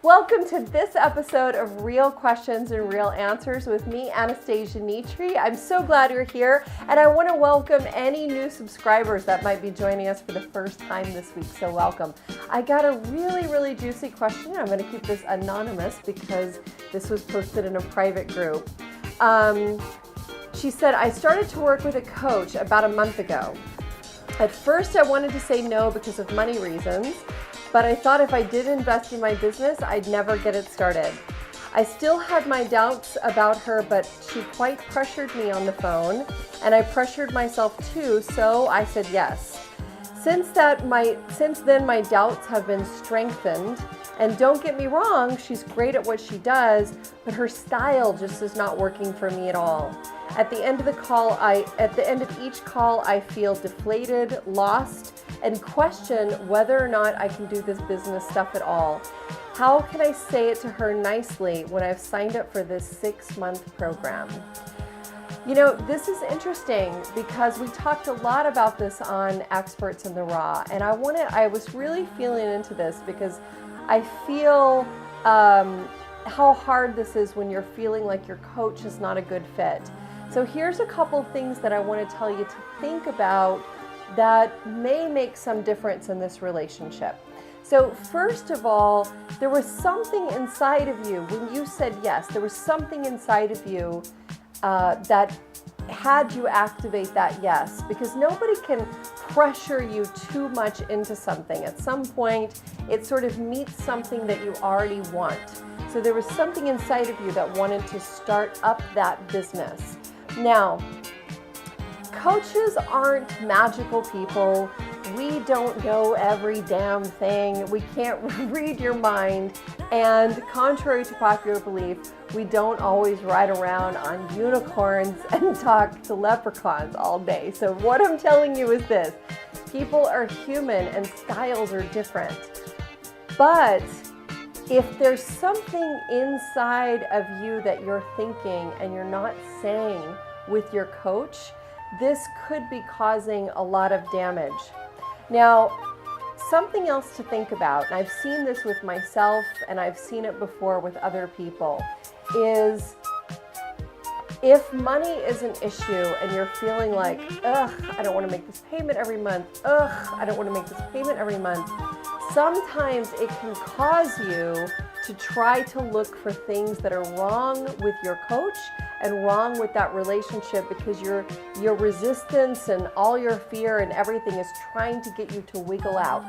Welcome to this episode of Real Questions and Real Answers with me, Anastasia Nitri. I'm so glad you're here, and I want to welcome any new subscribers that might be joining us for the first time this week, so welcome. I got a really juicy question. I'm going to keep this anonymous because this was posted in a private group. She said, I started to work with a coach about a month ago. At first, I wanted to say no because of money reasons, but I thought if I did invest in my business, I'd never get it started. I still had my doubts about her, but she quite pressured me on the phone, and I pressured myself too, so I said yes. Since then, my doubts have been strengthened, and don't get me wrong, she's great at what she does, but her style just is not working for me at all. At the end of each call, I feel deflated, lost, and question whether or not I can do this business stuff at all. How can I say it to her nicely when I've signed up for this 6-month program? You know, this is interesting because we talked a lot about this on Experts in the Raw, and I was really feeling into this because I feel how hard this is when you're feeling like your coach is not a good fit. So here's a couple things that I want to tell you to think about that may make some difference in this relationship. So first of all, there was something inside of you when you said yes. There was something inside of you that had you activate that yes, because nobody can pressure you too much into something. At some point, it sort of meets something that you already want. So there was something inside of you that wanted to start up that business. Now, coaches aren't magical people. We don't know every damn thing. We can't read your mind. And contrary to popular belief, we don't always ride around on unicorns and talk to leprechauns all day. So what I'm telling you is this: people are human and styles are different. But if there's something inside of you that you're thinking and you're not saying with your coach, this could be causing a lot of damage. Now, something else to think about, and I've seen this with myself and I've seen it before with other people, is if money is an issue and you're feeling like, ugh, I don't want to make this payment every month, ugh, I don't want to make this payment every month, sometimes it can cause you to try to look for things that are wrong with your coach and wrong with that relationship, because your resistance and all your fear and everything is trying to get you to wiggle out.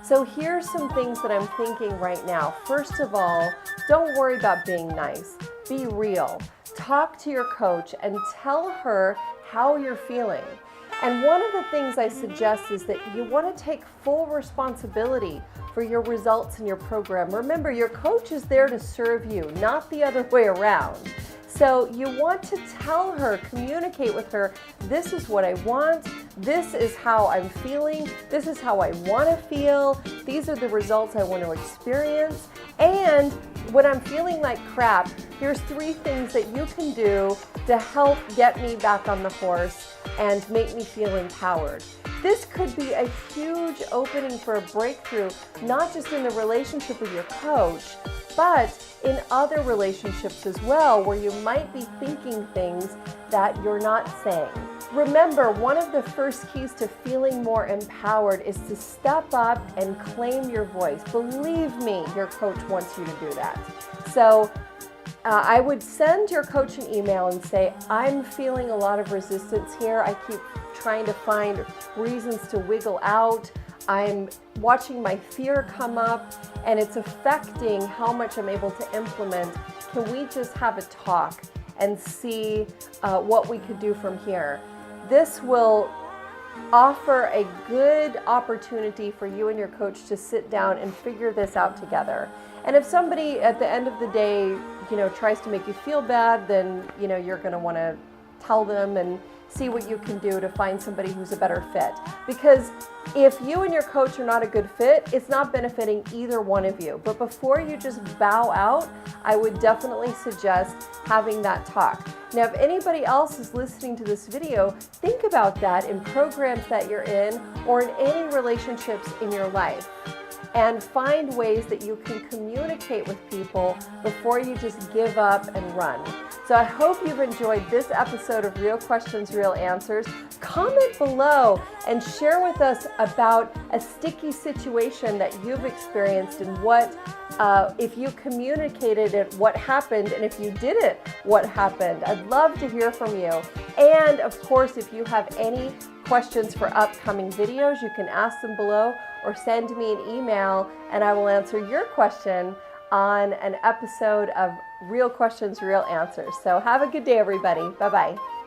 So here's some things that I'm thinking right now. First of all, don't worry about being nice. Be real. Talk to your coach and tell her how you're feeling. And one of the things I suggest is that you want to take full responsibility for your results in your program. Remember, your coach is there to serve you, not the other way around. So you want to tell her, communicate with her, this is what I want, this is how I'm feeling, this is how I want to feel, these are the results I want to experience, and when I'm feeling like crap, here's 3 things that you can do to help get me back on the horse and make me feel empowered. This could be a huge opening for a breakthrough, not just in the relationship with your coach, but in other relationships as well, where you might be thinking things that you're not saying. Remember, one of the first keys to feeling more empowered is to step up and claim your voice. Believe me, your coach wants you to do that. So I would send your coach an email and say, I'm feeling a lot of resistance here. I keep trying to find reasons to wiggle out. I'm watching my fear come up and it's affecting how much I'm able to implement. Can we just have a talk and see what we could do from here? This will offer a good opportunity for you and your coach to sit down and figure this out together. And if somebody at the end of the day, tries to make you feel bad, then, you're going to want to tell them and see what you can do to find somebody who's a better fit. Because if you and your coach are not a good fit, it's not benefiting either one of you. But before you just bow out, I would definitely suggest having that talk. Now, if anybody else is listening to this video, think about that in programs that you're in or in any relationships in your life. and find ways that you can communicate with people before you just give up and run. So I hope you've enjoyed this episode of Real Questions, Real Answers. Comment below and share with us about a sticky situation that you've experienced and what, if you communicated it, what happened, and if you didn't, what happened. I'd love to hear from you. And of course, if you have any questions for upcoming videos, you can ask them below or send me an email and I will answer your question on an episode of Real Questions, Real Answers. So have a good day, everybody. Bye-bye.